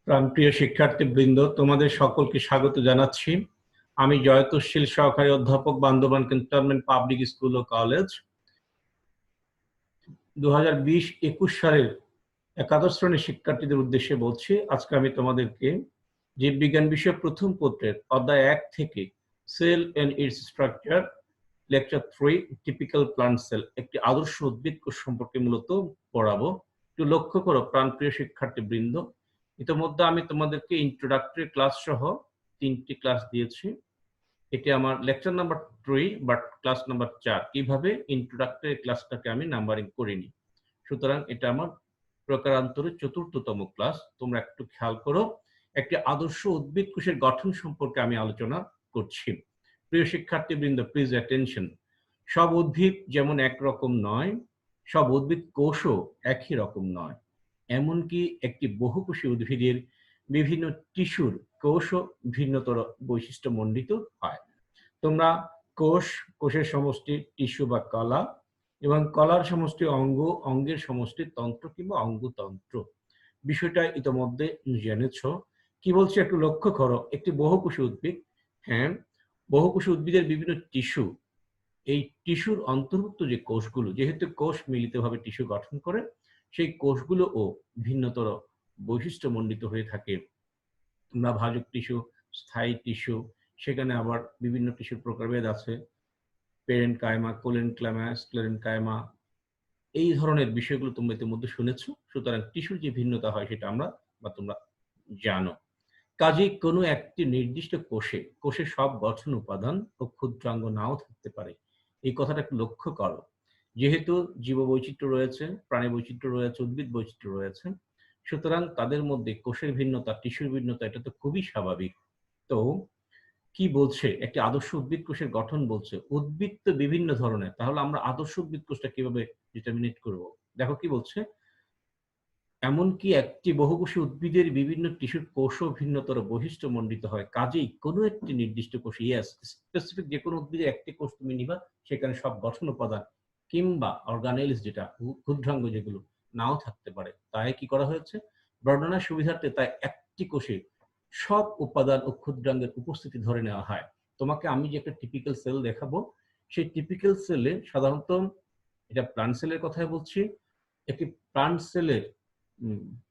প্রাণপ্রিয় শিক্ষার্থীবৃন্দ, তোমাদের সকলকে স্বাগত জানাচ্ছি। আমি জয়তুশীল, সহকারী অধ্যাপক, বান্দরবান ক্যান্টনমেন্ট পাবলিক স্কুল ও কলেজ। 2020-21 সালের একাদশ শ্রেণীর শিক্ষার্থীদের উদ্দেশ্যে বলছি, আজকে আমি তোমাদেরকে জীববিজ্ঞান বিষয় প্রথম পত্রের অধ্যায় 1 থেকে cell and its structure, lecture 3 typical plant cell, একটি আদর্শ উদ্ভিদ কোষ সম্পর্কে মূলত পড়াবো। একটু লক্ষ্য করো প্রাণপ্রিয় শিক্ষার্থীবৃন্দ, ইতিমধ্যে আমি তোমাদেরকে ইন্ট্রোডাক্টরি ক্লাস সহ 3টি ক্লাস দিয়েছি। এটি আমার lecture number 3 but class number 4। কিভাবে ইন্ট্রোডাক্টরি ক্লাসটাকে আমি নাম্বারিং করিনি, সুতরাং এটা আমার প্রকারান্তরে 4র্থতম ক্লাস। তোমরা একটু খেয়াল করো, একটি আদর্শ উদ্ভিদ কোষের গঠন সম্পর্কে আমি আলোচনা করছি। প্রিয় শিক্ষার্থীবৃন্দ, প্লিজ অ্যাটেনশন। সব উদ্ভিদ যেমন একরকম নয়, সব উদ্ভিদ কোষও একই রকম নয়। এমনকি একটি বহুকোষী উদ্ভিদের বিভিন্ন টিস্যুর কোষও ভিন্নতর বৈশিষ্ট্য মণ্ডিত হয়। তোমরা কোষ, কোষের সমষ্টি টিস্যু বা কলা, এবং কলার সমষ্টি অঙ্গ, অঙ্গের সমষ্টি তন্ত্র কিংবা অঙ্গতন্ত্র, বিষয়টা ইতোমধ্যে জেনেছ। কি বলছে একটু লক্ষ্য করো, একটি বহুকোষী উদ্ভিদ, হ্যাঁ, বহুকোষী উদ্ভিদের বিভিন্ন টিস্যু, এই টিস্যুর অন্তর্ভুক্ত যে কোষগুলো, যেহেতু কোষ মিলিতভাবে টিস্যু গঠন করে, সেই কোষগুলোও ভিন্নতর বৈশিষ্ট্যমণ্ডিত হয়ে থাকে। তোমরা ভাজক টিস্যু, স্থায়ী টিস্যু, সেখানে আবার বিভিন্ন টিস্যুর প্রকারভেদ আছে, পেরেনকাইমা, কোলেনক্লামা, স্ক্লেরেনকাইমা, এই ধরনের বিষয়গুলো তোমরা ইতিমধ্যে শুনেছো। সুতরাং টিস্যুর যে ভিন্নতা হয় সেটা আমরা বা তোমরা জানো। কাজেই কোনো একটি নির্দিষ্ট কোষে, কোষের সব গঠন উপাদান ও ক্ষুদ্রাঙ্গ নাও থাকতে পারে। এই কথাটা একটু লক্ষ্য করো। যেহেতু জীববৈচিত্র্য রয়েছে, প্রাণী বৈচিত্র্য রয়েছে, উদ্ভিদ বৈচিত্র্য রয়েছে, সুতরাং তাদের মধ্যে কোষের ভিন্নতা, টিস্যুর ভিন্নতা, এটা তো খুবই স্বাভাবিক। তো কি বলছে, একটি আদর্শ উদ্ভিদ কোষের গঠন বলছে। উদ্ভিদ তো বিভিন্ন ধরনের, তাহলে আমরা আদর্শ উদ্ভিদ কোষটা কিভাবে ডিটারমিনেট করব? দেখো কি বলছে, এমনকি একটি বহুকোষী উদ্ভিদের বিভিন্ন টিস্যুর কোষও ভিন্নতর বৈশিষ্ট্য মণ্ডিত হয়। কাজেই কোনো একটি নির্দিষ্ট কোষ, ইয়েস, স্পেসিফিক যে কোনো উদ্ভিদের একটি কোষ তুমি নিবা, সেখানে সব গঠন উপাদান কিংবা অর্গানেলস, যেটা ক্ষুদ্রাঙ্গ যেগুলো, নাও থাকতে পারে। তাই কি করা হয়েছে, বর্ণনার সুবিধার্থে তাই একটি কোষে সব উপাদান ও ক্ষুদ্রাঙ্গের উপস্থিতি ধরে নেওয়া হয়। তোমাকে আমি যে একটা টিপিক্যাল সেল দেখাবো, সেই টিপিক্যাল সেলে সাধারণত, এটা প্লান্ট সেলের কথাই বলছি, একটি প্লান্ট সেলের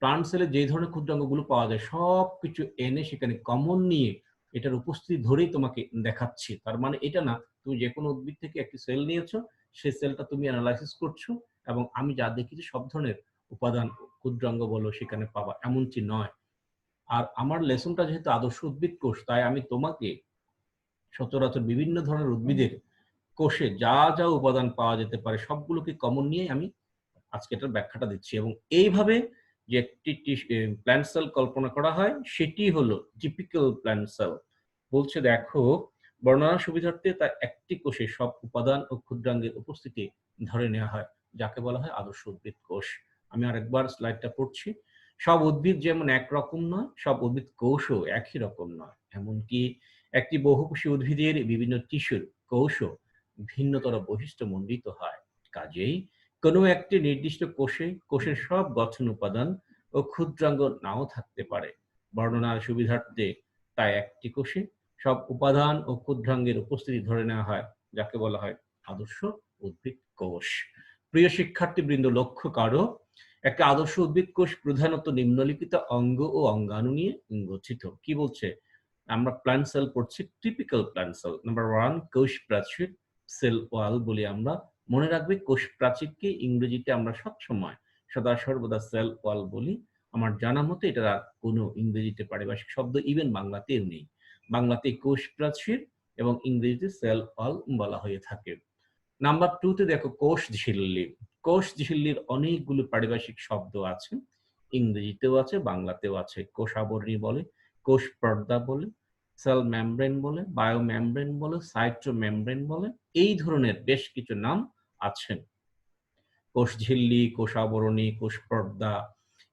প্লান্ট সেলে যে ধরনের ক্ষুদ্রাঙ্গগুলো পাওয়া যায় সবকিছু এনে সেখানে কমন নিয়ে এটার উপস্থিতি ধরেই তোমাকে দেখাচ্ছি। তার মানে এটা না তুমি যে কোনো উদ্ভিদ থেকে একটি সেল নিয়েছো, সেই সেলটা তুমি অ্যানালাইসিস করছো এবং আমি যা দেখেছি সব ধরনের উপাদান, ক্ষুদ্রাঙ্গ বলো সেখানে পাবা, এমনটি নয়। আর আমার লেসনটা যেহেতু আদর্শ উদ্ভিদ কোষ, তাই আমি তোমাকে সচরাচর বিভিন্ন ধরনের উদ্ভিদের কোষে যা যা উপাদান পাওয়া যেতে পারে সবগুলোকে কমন নিয়ে আমি আজকে এটার ব্যাখ্যাটা দিচ্ছি। এবং এইভাবে যে একটি প্ল্যান্ট সেল কল্পনা করা হয় সেটি হলো টিপিক্যাল প্ল্যান্ট সেল। বলছে দেখো, বর্ণনার সুবিধার্থে তার একটি কোষে সব উপাদান ও ক্ষুদ্রাঙ্গের উপস্থিতি ধরে নেওয়া হয়, যাকে বলা হয় আদর্শ উদ্ভিদ কোষ। আমি আরেকবার স্লাইডটা পড়ছি। সব উদ্ভিদ যেমন একরকম নয়, সব উদ্ভিদ কোষও একই রকম নয়। এমনকি একটি বহুকোষী উদ্ভিদের বিভিন্ন টিস্যুর কোষও ভিন্নতর বৈশিষ্ট্য মণ্ডিত হয়। কাজেই কোনো একটি নির্দিষ্ট কোষে কোষের সব গঠন উপাদান ও ক্ষুদ্রাঙ্গ নাও থাকতে পারে। বর্ণনার সুবিধার্থে তাই একটি কোষে সব উপাদান ও ক্ষুদ্রাঙ্গের উপস্থিতি ধরে নেওয়া হয়, যাকে বলা হয় আদর্শ উদ্ভিদ কোষ। প্রিয় শিক্ষার্থীবৃন্দ, লক্ষ্য করো, একটা আদর্শ উদ্ভিদ কোষ প্রধানত নিম্নলিখিত অঙ্গ ও অঙ্গাণু নিয়ে গঠিত। কি বলছে, আমরা প্ল্যান্ট সেল পড়ছি, টিপিক্যাল প্ল্যান্ট সেল। নাম্বার 1, কোষ প্রাচীর, সেল ওয়াল বলি আমরা। মনে রাখবে, কোষ প্রাচীরকে ইংরেজিতে আমরা সবসময় সদা সর্বদা সেল ওয়াল বলি। আমার জানা মতে এটার আর কোনো ইংরেজিতে পারিভাষিক শব্দ ইভেন বাংলাতেও নেই। বাংলাতে কোষ প্রাচীর এবং ইংরেজিতে সেল ওয়াল বলা হয়ে থাকে। নাম্বার 2 তে দেখো কোষ ঝিল্লি। কোষ ঝিল্লির অনেকগুলো পারিভাষিক শব্দ আছে, ইংরেজিতেও আছে, বাংলাতেও আছে। কোষ আবরণী বলে, কোষ পর্দা বলে, সেল মেমব্রেন বলে, বায়ো মেমব্রেন বলে, সাইটো মেমব্রেন বলে, এই ধরনের বেশ কিছু নাম আছে। কোষ ঝিল্লি, কোষ আবরণী, কোষ পর্দা,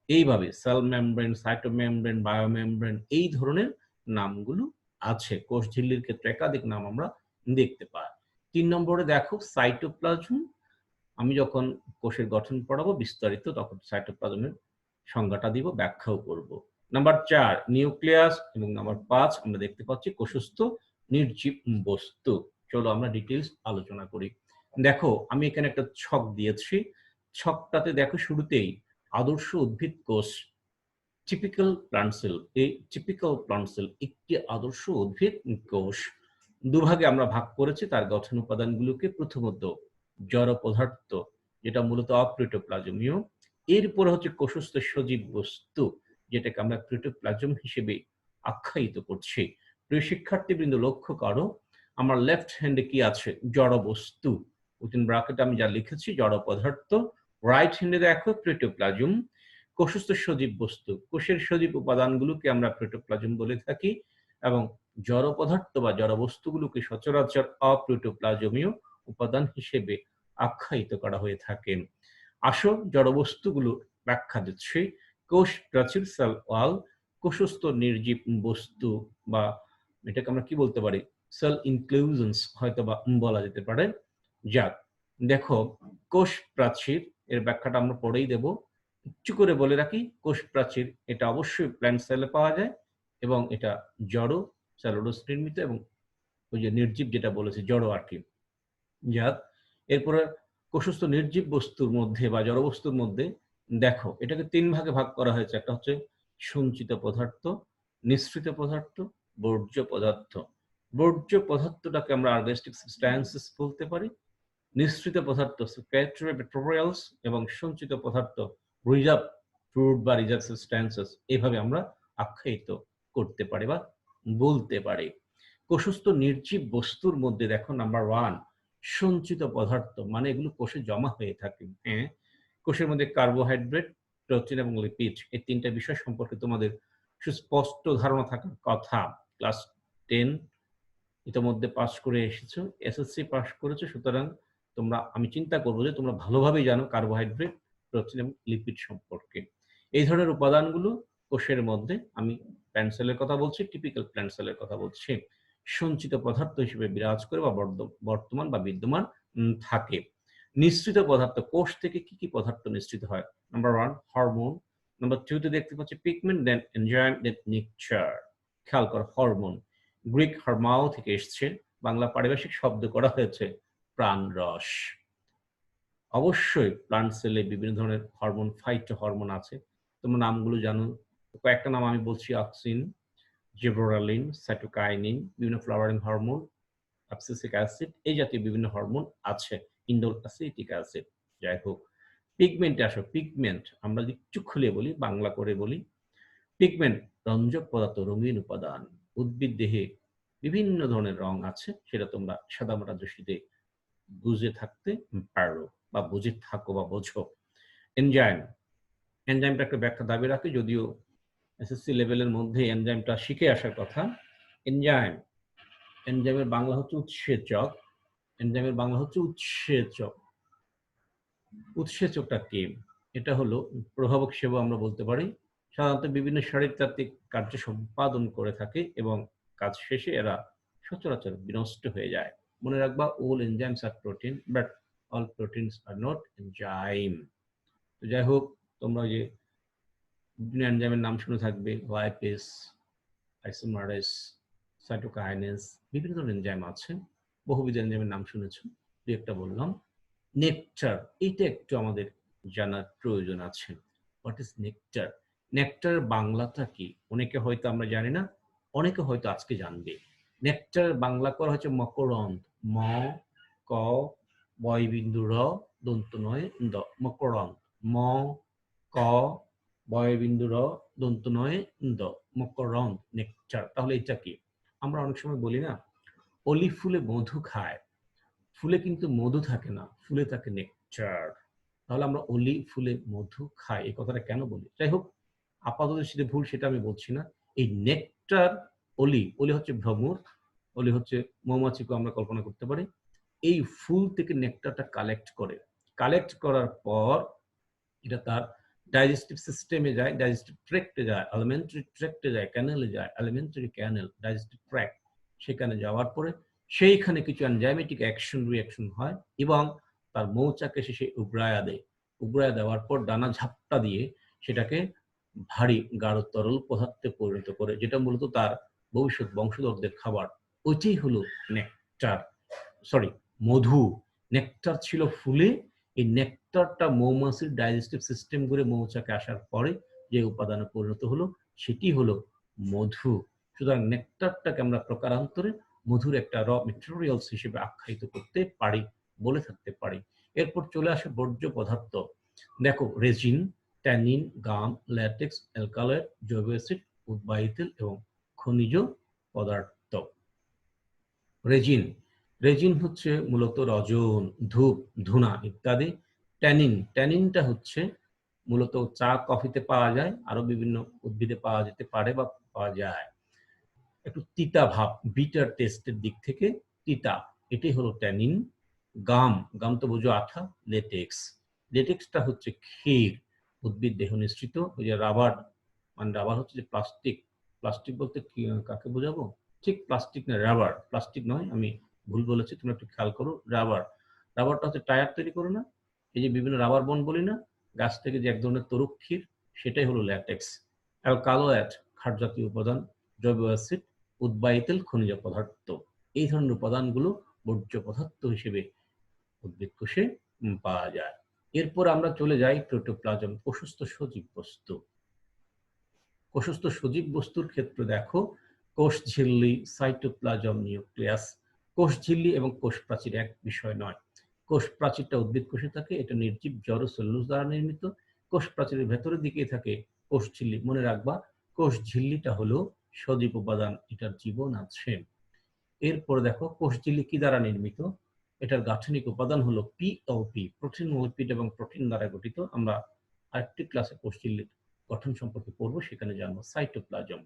এইভাবে cell membrane, cyto membrane, bio membrane, এই ধরনের নামগুলো আছে। কোষ ঝিল্লির ক্ষেত্রে একাধিক নাম আমরা দেখতে পাই। 3 নম্বরে দেখো সাইটোপ্লাজম। আমি যখন কোষের গঠন পড়াবো বিস্তারিত, তখন সাইটোপ্লাজমের সংজ্ঞাটা দিব, ব্যাখ্যাও করব। নাম্বার 4 নিউক্লিয়াস এবং নাম্বার 5 আমরা দেখতে পাচ্ছি কোষস্থ নির্জীব বস্তু। চলো আমরা ডিটেইলস আলোচনা করি। দেখো আমি এখানে একটা ছক দিয়েছি। ছকটাতে দেখো শুরুতেই আদর্শ উদ্ভিদ কোষ টিপিক্যাল প্লান্ট সেল। এই টিপিক্যাল প্লান্ট সেল একটি আদর্শ উদ্ভিদ কোষ। দুভাগে আমরা ভাগ করেছি তার গঠন উপাদানগুলোকে। প্রথমত জড় পদার্থ যেটা মূলত অপ্রোটোপ্লাজমীয়, এরপরে হচ্ছে কোষস্থ সজীব বস্তু যেটাকে আমরা প্রোটোপ্লাজম হিসেবে আখ্যায়িত করছি। প্রিয় শিক্ষার্থীবৃন্দ লক্ষ্য করো আমার লেফট হ্যান্ডে কি আছে, জড় বস্তু, উইথিন ব্র্যাকেট আমি যা লিখেছি জড় পদার্থ। রাইট হ্যান্ডে দেখো প্রোটোপ্লাজম, কোষস্থ সজীব বস্তু। কোষের সজীব উপাদানগুলোকে আমরা প্রোটোপ্লাজম বলে থাকি এবং জড় পদার্থ বা জড় বস্তুগুলোকে সচরাচর অপ্রোটোপ্লাজমীয় উপাদান হিসেবে আখ্যায়িত করা হয়ে থাকে। আসো জড় বস্তুগুলোর ব্যাখ্যা দিচ্ছি। কোষ প্রাচীর, সেল ওয়াল, কোষস্থ নির্জীব বস্তু বা এটাকে আমরা কি বলতে পারি, সেল ইনক্লুশনস হয়তো বা বলা যেতে পারে। যাক, দেখো কোষ প্রাচীর এর ব্যাখ্যাটা আমরা পরেই দেব। একটু করে বলে রাখি, কোষ প্রাচীর এটা অবশ্যই প্ল্যান্ট সেলে পাওয়া যায় এবং এটা জড় সেলুলোজ নির্মিত এবং ওই যে নির্জীব যেটা বলেছে জড় আর কি। যাক, এরপরে কোষস্থ নির্জীব বস্তুর মধ্যে বা জড় বস্তুর মধ্যে দেখো এটাকে 3 ভাগে ভাগ করা হয়েছে। একটা হচ্ছে সঞ্চিত পদার্থ, নিঃসৃত পদার্থ, বর্জ্য পদার্থ। বর্জ্য পদার্থটাকে আমরা অর্গানিক সাবস্ট্যান্সেস বলতে পারি, নিঃসৃত পদার্থ সেক্রেটরি ম্যাটেরিয়ালস এবং সঞ্চিত পদার্থ রিজার্ভ ফ্রুট বা রিজার্ভ সাবস্ট্যান্সেস, এইভাবে আমরা আখ্যায়িত করতে পারি বা বলতে পারি। কোষস্থ নির্জীব বস্তুর মধ্যে দেখো নাম্বার 1 সঞ্চিত পদার্থ, মানে এগুলো কোষে জমা হয়ে থাকে। হ্যাঁ, কোষের মধ্যে কার্বোহাইড্রেট, প্রোটিন এবং লিপিড, এই 3টা বিষয় সম্পর্কে তোমাদের সুস্পষ্ট ধারণা থাকার কথা। ক্লাস 10 ইতিমধ্যে পাস করে এসেছো, এসএসসি পাস করেছো, সুতরাং তোমরা, আমি চিন্তা করবো যে তোমরা ভালোভাবেই জানো কার্বোহাইড্রেট, প্রোটিন এবং লিপিড সম্পর্কে। এই ধরনের উপাদানগুলো কোষের মধ্যে, আমি প্ল্যান্ট সেলের কথা বলছি, টিপিক্যাল প্ল্যান্ট সেলের কথা বলছি, সঞ্চিত পদার্থ হিসেবে বিরাজ করে বা বর্তমান বা বিদ্যমান থাকে। নিঃসৃত পদার্থ, কোষ থেকে কি কি পদার্থ নিঃসৃত হয়? নাম্বার 1 হরমোন, নাম্বার 2 তে দেখতে পাচ্ছি পিগমেন্ট, দেন এনজাইম, দেন নেকচার। খেয়াল কর, হরমোন গ্রিক হরমাও থেকে এসছে, বাংলা পারিভাষিক শব্দ করা হয়েছে প্রাণরস। অবশ্যই প্লান্ট সেলে বিভিন্ন ধরনের হরমোন, ফাইটো হরমোন আছে, তোমরা নামগুলো জানো। কয়েকটা নাম আমি বলছি, অক্সিন, জিবরেলিন, সাইটোকাইনিন, বিভিন্ন ফ্লাওয়ারিং হরমোন, অ্যাবসিসিক অ্যাসিড, এই জাতীয় বিভিন্ন হরমোন আছে, ইন্ডোল অ্যাসিটিক অ্যাসিড। যাই হোক, পিগমেন্টে আসো। পিগমেন্ট আমরা একটু খুলে বলি, বাংলা করে বলি। পিগমেন্ট রঞ্জক পদার্থ, রঙিন উপাদান। উদ্ভিদ দেহে বিভিন্ন ধরনের রং আছে, সেটা তোমরা সাদামাটা দৃষ্টিতে বুঝে থাকতে পারো বা বুঝে থাকো বা বোঝো। এনজাইম, এনজাইমটা একটা ব্যাখ্যা দাবি রাখে, যদিও এসএসসি লেভেলের মধ্যে এনজাইমটা শিখে আসার কথা। এনজাইম, এনজাইমের বাংলা হচ্ছে উৎসেচক। এনজাইমের বাংলা হচ্ছে উৎসেচক। উৎসেচকটা কি? এটা হলো প্রভাবক সেবা আমরা বলতে পারি। সাধারণত বিভিন্ন শারীরতাত্ত্বিক কার্য সম্পাদন করে থাকে এবং কাজ শেষে এরা সচরাচর বিনষ্ট হয়ে যায়। মনে রাখবা, all enzymes are protein but all proteins are not enzyme। তো যাই হোক, তোমরা যে বিভিন্ন এনজাইমের নাম শুনে থাকবে, লাইপেজ, আইসোমারেজ, সাইটোকাইনেজ, বিভিন্ন ধরনের এনজাইম আছে, বহুবিধ এনজাইমের নাম শুনেছো, দু একটা বললাম। নেকটার, এইটা একটু আমাদের জানার প্রয়োজন আছে। What is nectar? নেকটার বাংলাটা কি অনেকে হয়তো আমরা জানি না, অনেকে হয়তো আজকে জানবে। নেকটার বাংলা করা হচ্ছে মকরন্দ, ম ক বয়বিন্দু র দন্ত নয় দ, মকরন্দ, ম ক বয়বিন্দু র দন্ত নয় দ, মকরন্দ, নেকটার। তাহলে এটা কি? আমরা অনেক সময় বলি না, অলি ফুলে মধু খায়, ফুলে কিন্তু মধু থাকে না, ফুলে থাকে নেকটার। তাহলে আমরা অলি ফুলে মধু খাই, এই কথাটা কেন বলি? যাই হোক, আপাতত সেটা ভুল, সেটা আমি বলছি না। এই নেকটার, অলি, অলি হচ্ছে ভ্রমর, অলি হচ্ছে মৌমাছিকে আমরা কল্পনা করতে পারি। এই ফুল থেকে নেকটারটা কালেক্ট করে, কালেক্ট করার পর এটা তার ডাইজেস্টিভ সিস্টেমে যায়, ডাইজেস্টিভ ট্র্যাক্টে যায়, অ্যালিমেন্টারি ট্র্যাক্টে যায়, ক্যানেলে যায়, অ্যালিমেন্টারি ক্যানেল, ডাইজেস্টিভ ট্র্যাক্ট। সেখানে যাওয়ার পরে সেইখানে কিছু এনজাইমেটিক অ্যাকশন রিঅ্যাকশন হয় এবং তার মৌচাকে সে উগড়ায়া দেয়। উগড়ায়া দেওয়ার পর ডানা ঝাপটা দিয়ে সেটাকে ভারী গাঢ় তরল পদার্থে পরিণত করে, যেটা মূলত তার ভবিষ্যৎ বংশধরদের খাবার। ওইটাই হলো নেকটার, সরি মধু। নেকটার ছিল ফুলে, এই নেকটারটা মৌমাছির ডাইজেস্টিভ সিস্টেম করে মৌচাকে আসার পরে যে উপাদানে পরিণত হলো সেটি হলো মধু। সুতরাং নেকটারটাকে আমরা প্রকারান্তরে মধুর একটা র মেটেরিয়ালস হিসেবে আখ্যায়িত করতে পারি, বলে থাকতে পারি। এরপর চলে আসে বর্জ্য পদার্থ। দেখো রেজিন, ট্যানিন, গাম, ল্যাটেক্স, অ্যালকালয়েড, জৈব অ্যাসিড, উদ্বায়ী তেল এবং খনিজ পদার্থ। রেজিন, রেজিন হচ্ছে মূলত রজন, ধূপ, ধুনা ইত্যাদি। ট্যানিন, ট্যানিনটা হচ্ছে মূলত চা কফিতে পাওয়া যায়, আরো বিভিন্ন উদ্ভিদে পাওয়া যেতে পারে বা পাওয়া যায়। একটু তিতা ভাব, বিটার টেস্টের দিক থেকে তিতা, এটাই হলো ট্যানিন। গাম, গাম তো বোঝো আঠা। লেটেক্স, লেটেক্সটা হচ্ছে ক্ষীর, উদ্ভিদ দেহ নিঃসৃত। ওই যে রাবার, মানে রাবার হচ্ছে যে প্লাস্টিক, প্লাস্টিক বলতে কাকে বোঝাবো, ঠিক প্লাস্টিক না, রাবার, প্লাস্টিক নয়, আমি ভুল বলেছি, তুমি একটু খেয়াল করো। রাবার, রাবারটা হচ্ছে টায়ার তৈরি করো না, এই যে বিভিন্ন রাবার বন বলি না, গাছ থেকে যে এক ধরনের তরুক ক্ষীর, সেটাই হলো ল্যাটেক্স। অ্যালকালয়েড, ক্ষার জাতীয় উপাদান। জৈব অ্যাসিড, উদ্বায়ী তেল, খনিজ পদার্থ। এই ধরনের উপাদানগুলো বর্জ্য পদার্থ হিসেবে উদ্ভিদ কোষে পাওয়া যায়। এরপর আমরা চলে যাই প্রোটোপ্লাজম, কোষস্থ সজীব বস্তু। কোষস্থ সজীব বস্তুর ক্ষেত্রে দেখো কোষ ঝিল্লি, সাইটোপ্লাজম, নিউক্লিয়াস। কোষ ঝিল্লি এবং কোষ প্রাচীর এক বিষয় নয়। কোষ প্রাচীরটা উদ্ভিদ কোষে থাকে, এটা নির্জীব জড় সেলুলোজ দ্বারা নির্মিত। কোষ প্রাচীরের ভেতরের দিকে থাকে কোষ ঝিল্লি। মনে রাখবা কোষ ঝিল্লিটা হলো সজীব উপাদান, এটার জীবন আছে। এরপরে দেখো কোষ ঝিল্লি কি দ্বারা নির্মিত, এটার গাঠনিক উপাদান হলো পিএলপি, প্রোটিন, লিপিড এবং প্রোটিন দ্বারা গঠিত। আমরা আরেকটি ক্লাসে কোষ ঝিল্লির গঠন সম্পর্কে পড়বো, সেখানে জানবো। সাইটোপ্লাজম,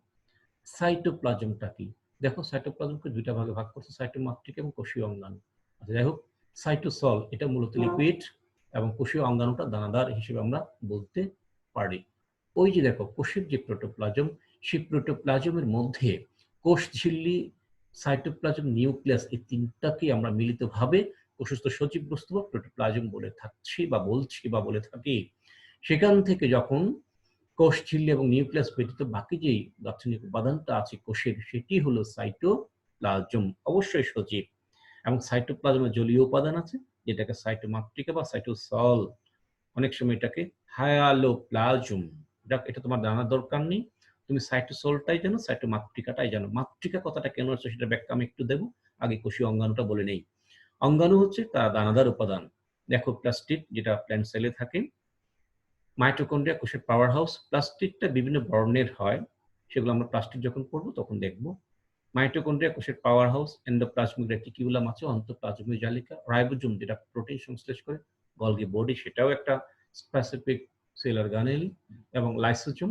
সাইটোপ্লাজমটা কি? দেখো সাইটোপ্লাজমকে দুইটা ভাগে ভাগ করছে, সাইটোমাট্রিক এবং কোষীয় অঙ্গাণু। আচ্ছা যাই হোক, সাইটোসল এটা মূলত লিপিড এবং কোষীয় অঙ্গাণুটা দানাদার হিসেবে আমরা বলতে পারি। ওই যে দেখো কোষের যে প্রোটোপ্লাজম, সেই প্রোটোপ্লাজমের মধ্যে কোষ ঝিল্লি, সাইটোপ্লাজম, নিউক্লিয়াস, এই তিনটাকে আমরা মিলিতভাবে কোষস্থ সজীব বস্তু বা প্রোটোপ্লাজম বলে থাকছি বা বলছি বা বলে থাকি। সেখান থেকে যখন কোষ ঝিল্লি এবং নিউক্লিয়াস ব্যতীত বাকি যেই গাঠনিক উপাদানটা আছে কোষের, সেটি হলো সাইটোপ্লাজম, অবশ্যই সজীব। এবং সাইটোপ্লাজমে জলীয় উপাদান আছে, যেটাকে সাইটোমাট্রিকা বা সাইটোসল, অনেক সময় এটাকে হায়ালোপ্লাজম। এটা তোমার জানার দরকার নেই, তুমি সাইটোসলটাই জানো, সাইটোমাট্রিকাটাই জানো। মাট্রিকা কথাটা কেন হচ্ছে সেটা ব্যাখ্যা আমি একটু দেবো, আগে কোষীয় অঙ্গাণুটা বলে নেই। অঙ্গাণু হচ্ছে তার দানাদার উপাদান। দেখো প্লাস্টিড, যেটা প্ল্যান্ট সেলে থাকে। মাইটোকন্ড্রিয়া কোষের পাওয়ার হাউস। প্লাস্টিডটা বিভিন্ন বর্ণের হয়, সেগুলো আমরা প্লাস্টিড যখন পড়বো তখন দেখবো। মাইটোকন্ড্রিয়া কোষের পাওয়ার হাউস। এন্ডোপ্লাজমিক রেটিকুলাম আছে, অন্তঃপ্লাজমিক জালিকা। রাইবোজোম যেটা প্রোটিন সংশ্লেষ করে। গলগি বডি, সেটাও একটা স্পেসিফিক সেল অর্গানেলি। এবং লাইসোজোম,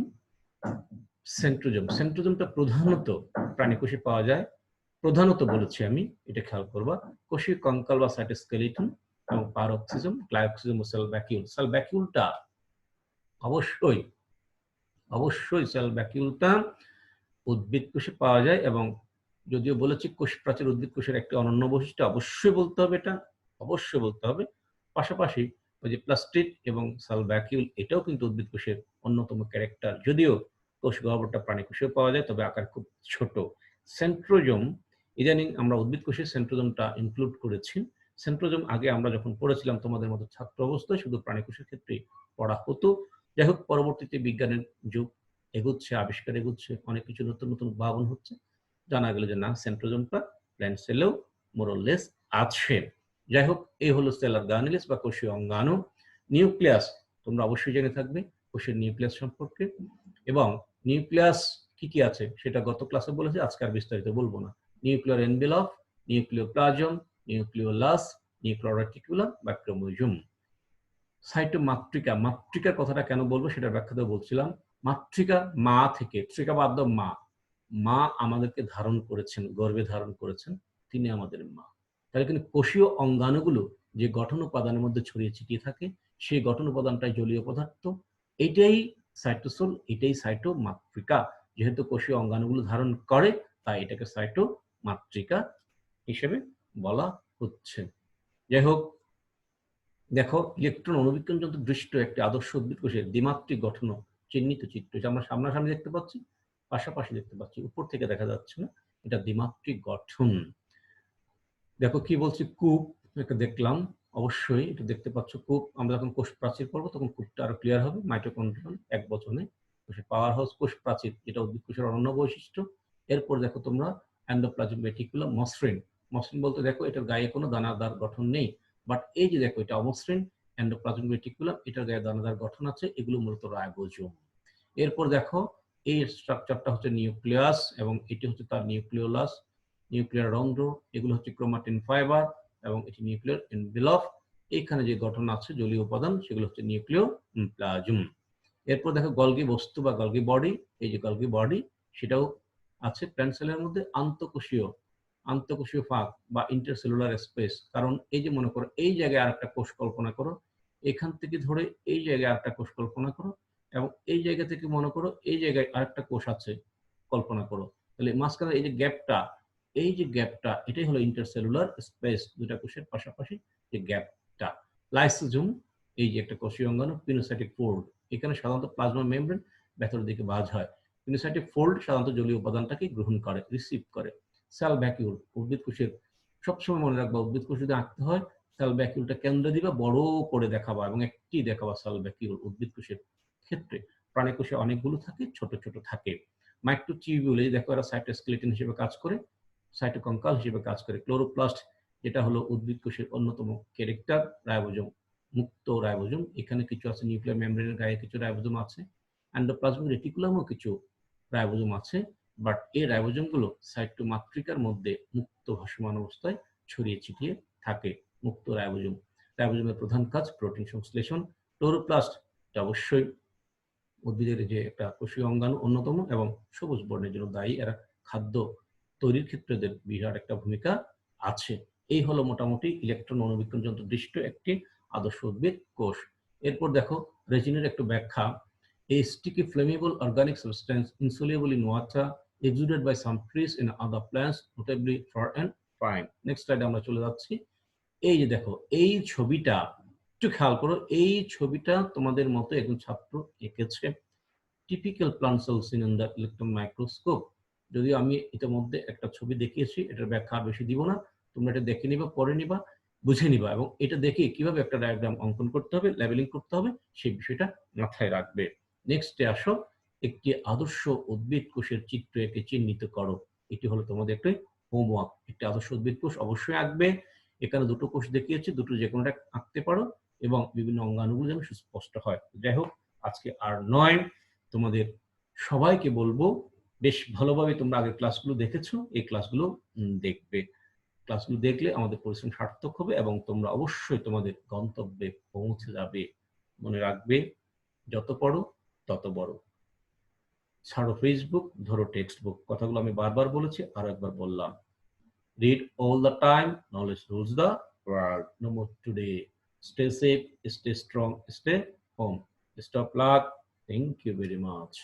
সেন্ট্রোজোম। সেন্ট্রোজোমটা প্রধানত প্রাণী কোষে পাওয়া যায়, প্রধানত বলেছি আমি, এটা খেয়াল করবা। কোষীয় কঙ্কাল বা সাইটোস্কেলিটন এবং পারঅক্সিজম, গ্লাইকোজোম ও সেল ভ্যাকিউল। সেল ভ্যাকিউলটা অবশ্যই অবশ্যই সেল ভ্যাকিউলটা উদ্ভিদ কোষে পাওয়া যায়। এবং যদিও বলেছি কোষ প্রাচীর উদ্ভিদ কোষের একটি অনন্য বৈশিষ্ট্য, অবশ্যই বলতে হবে এটা, অবশ্যই বলতে হবে। পাশাপাশি ওই যে প্লাস্টিড এবং সেল ভ্যাকিউল, এটাও কিন্তু উদ্ভিদ কোষের অন্যতম ক্যারেক্টার। যদিও কোষ গহ্বরটা প্রাণী কোষেও পাওয়া যায়, তবে আকার খুব ছোট। সেন্ট্রোজোম, ইদানিং আমরা উদ্ভিদ কোষে সেন্ট্রোজোমটা ইনক্লুড করেছি। সেন্ট্রোজোম আগে আমরা যখন পড়েছিলাম তোমাদের মতো ছাত্র অবস্থায়, শুধু প্রাণী কোষের ক্ষেত্রেই পড়া হতো। যাই হোক, পরবর্তীতে বিজ্ঞানের যুগ এগুচ্ছে, আবিষ্কার এগুচ্ছে, অনেক কিছু নতুন নতুন উদ্ভাবন হচ্ছে, জানা গেল যে না, সেন্ট্রোজোমটা প্ল্যান্ট সেলেও মোরলেস আছে। যাই হোক, এই হলো সেল অর্গানেলিস বা কোষীয় অঙ্গাণু। নিউক্লিয়াস তোমরা অবশ্যই জেনে থাকবে কোষের নিউক্লিয়াস সম্পর্কে। এবং নিউক্লিয়াস কি কি আছে সেটা গত ক্লাসে বলেছি, আজকে আর বিস্তারিত বলবো না। Nuclear envelope, nucleoplasm, nucleolus, nuclear reticulum বা ক্রোমোজোম। সাইটোমাট্রিকা, মাতৃকার কথাটা কেন বলবো সেটা ব্যাখ্যাতে বলছিলাম। মাতৃকা মা থেকে, ট্রিকা বাদ্য মা, মা আমাদেরকে ধারণ করেছেন, গর্ভে ধারণ করেছেন, তিনি আমাদের মা। তাহলে কিন্তু কোষীয় অঙ্গাণুগুলো যে গঠন উপাদানের মধ্যে ছড়িয়ে ছিটিয়ে থাকে, সেই গঠন উপাদানটাই জলীয় পদার্থ, এটাই সাইটোসোল, এটাই সাইটোমাতৃকা। যেহেতু কোষীয় অঙ্গাণুগুলো ধারণ করে, তাই এটাকে সাইটোমাতৃকা হিসেবে বলা হচ্ছে। যাই হোক, দেখো ইলেকট্রন অণুবীক্ষণ যন্ত্র দৃষ্ট একটি আদর্শ উদ্ভিদ কোষের দ্বিমাত্রিক গঠন চিহ্নিত চিত্র, যা আমরা সামনাসামনি দেখতে পাচ্ছি, পাশাপাশি দেখতে পাচ্ছি, উপর থেকে দেখা যাচ্ছে না, এটা দ্বিমাত্রিক গঠন। দেখো কি বলছি, কূপ এটা দেখলাম, অবশ্যই এটা দেখতে পাচ্ছ কূপ। আমরা যখন কোষ প্রাচীর পড়বো তখন কূপটা আরো ক্লিয়ার হবে। মাইটোকন্ড্রিয়াল এক বচনে, কোষের পাওয়ার হাউস কোষ প্রাচীর, এটা উদ্ভিদ কোষের অনন্য বৈশিষ্ট্য। এরপর দেখো তোমরা এন্ডোপ্লাজমিক রেটিকুলাম, মসৃণ। মসৃণ বলতে দেখো এটার গায়ে কোনো দানাদার গঠন নেই, বাট এই যে দেখো এটা অমসৃণ, এন্ডোপ্লাজমিক রেটিকুলাম, এটার গায়ে দানাদার গঠন আছে, এগুলো মূলত রাইবোজোম। এরপর দেখো এই স্ট্রাকচারটা হচ্ছে নিউক্লিয়াস এবং এটি হচ্ছে তার নিউক্লিওলাস, নিউক্লিয়ার রন্ধ্র, এগুলো হচ্ছে ক্রোমাটিন ফাইবার এবং এটি নিউক্লিয়ার এনভেলপ। এখানে যে গঠন আছে জলীয় উপাদান সেগুলো হচ্ছে নিউক্লিওপ্লাজম। এরপর দেখো গলগি বস্তু বা গলগি বডি, এই যে গলগি বডি সেটাও আছে প্ল্যান্ট সেলের মধ্যে। আন্তঃকোষীয় ফাঁক বা ইন্টারসেলুলার স্পেস, কারণ এই যে মনে করো এই জায়গায় আরেকটা কোষ কল্পনা করো, এখান থেকে ধরে এই জায়গায় আরেকটা কোষ কল্পনা করো, এবং এই জায়গা থেকে মনে করো এই জায়গায় আরেকটা কোষ আছে কল্পনা করো, তাহলে মাঝখানে এই যে গ্যাপটা, এটাই হলো ইন্টারসেলুলার স্পেস, দুটা কোষের পাশাপাশি যে গ্যাপটা। লাইসোজোম, এই যে একটা কোষীয় অঙ্গাণু, পিনোসাইটিক ফোল্ড, এখানে সাধারণত প্লাজমা মেমব্রেন ভেতরের দিকে ভাঁজ হয়। পিনোসাইটিক ফোল্ড সাধারণত জলীয় উপাদানটাকে গ্রহণ করে, রিসিভ করে। সেল ভ্যাকিউল, উদ্ভিদ কোষের সবসময় মনে রাখবা, উদ্ভিদ কোষ যদি আঁকতে হয় সেল ভ্যাকিউলটা কেন্দ্রে দিবা, বড় করে দেখাবা এবং একটি দেখাবা সেল ভ্যাকিউল উদ্ভিদ কোষের ক্ষেত্রে। প্রাণী কোষে অনেকগুলো থাকে, ছোট ছোট থাকে। মাইক্রোটিউবিউল, এই দেখো এরা সাইটোস্কেলেটন হিসেবে কাজ করে, সাইটোকঙ্কাল হিসেবে কাজ করে। ক্লোরোপ্লাস্ট, যেটা হলো উদ্ভিদ কোষের অন্যতম ক্যারেক্টার, রাইবোজোম, মুক্ত রাইবোজোম, এখানে কিছু আছে নিউক্লিয়ার মেমব্রেনের গায়ে কিছু রাইবোজোম আছে। এন্ডোপ্লাজমিক রেটিকুলামও কিছু রাইবোজোম আছে, বাট এই রাইবোজোম গুলো সাইটোমাত্রিকার মধ্যে মুক্ত ভাসমান অবস্থায় ছড়িয়ে ছিটিয়ে থাকে। মুক্ত রাইবোজোম, রাইবোজোমের প্রধান কাজ প্রোটিন সংশ্লেষণ। ক্লোরোপ্লাস্ট, এটা অবশ্যই উদ্ভিদের যে একটা কোষীয় অঙ্গাণু অন্যতম এবং সবুজ বর্ণের জন্য দায়ী, এরা খাদ্য তৈরির ক্ষেত্রে এদের বিরাট একটা ভূমিকা আছে। এই হলো মোটামুটি ইলেকট্রন অণুবীক্ষণ যন্ত্র দৃষ্ট একটি আদর্শ উদ্ভিদ কোষ। এরপর দেখো রেজিনের একটু ব্যাখ্যা। A sticky flammable organic substance insoluble in water exuded by some trees and other plants, notably fir and pine. Next স্লাইডে আমরা চলে যাচ্ছি। এই যে দেখো এই ছবিটা একটু খেয়াল করো, এই ছবিটা তোমাদের মতো একজন ছাত্র এঁকেছে। Typical plant sell seen in the electron microscope. যদিও আমি ইতিমধ্যে একটা ছবি দেখিয়েছি, এটার ব্যাখ্যা বেশি দিব না, তোমরা এটা দেখে নিবা, পড়ে নিবা, বুঝে নিবা, এবং এটা দেখে কিভাবে একটা ডায়াগ্রাম অঙ্কন করতে হবে, লেবেলিং করতে হবে, সেই বিষয়টা মাথায় রাখবে। নেক্সটে আসো, একটি আদর্শ উদ্ভিদ কোষের চিত্র এঁকে চিহ্নিত করো। এটি হলো তোমাদের একটা হোমওয়ার্ক। একটি আদর্শ উদ্ভিদ কোষ অবশ্যই আঁকবে। এখানে দুটো কোষ দেখিয়েছি, দুটো যে কোনোটা আঁকতে পারো এবং বিভিন্ন অঙ্গাণুগুলো যেন সুস্পষ্ট হয়। যাই হোক, আজকে আর নয়, তোমাদের সবাইকে বলবো বেশ ভালোভাবে তোমরা আগের ক্লাসগুলো দেখেছো, এই ক্লাসগুলো দেখবে। ক্লাসগুলো দেখলে আমাদের পরিশ্রম সার্থক হবে এবং তোমরা অবশ্যই তোমাদের গন্তব্যে পৌঁছে যাবে। মনে রাখবে, যত পড়ো তত বড়। ছাড়ো ফেসবুক, ধরো টেক্সট বুক। কথাগুলো আমি বারবার বলেছি, আরো একবার বললাম। Read all the time, knowledge rules the world. No more today. Stay safe, stay strong, stay home. Stop luck. Thank you very much.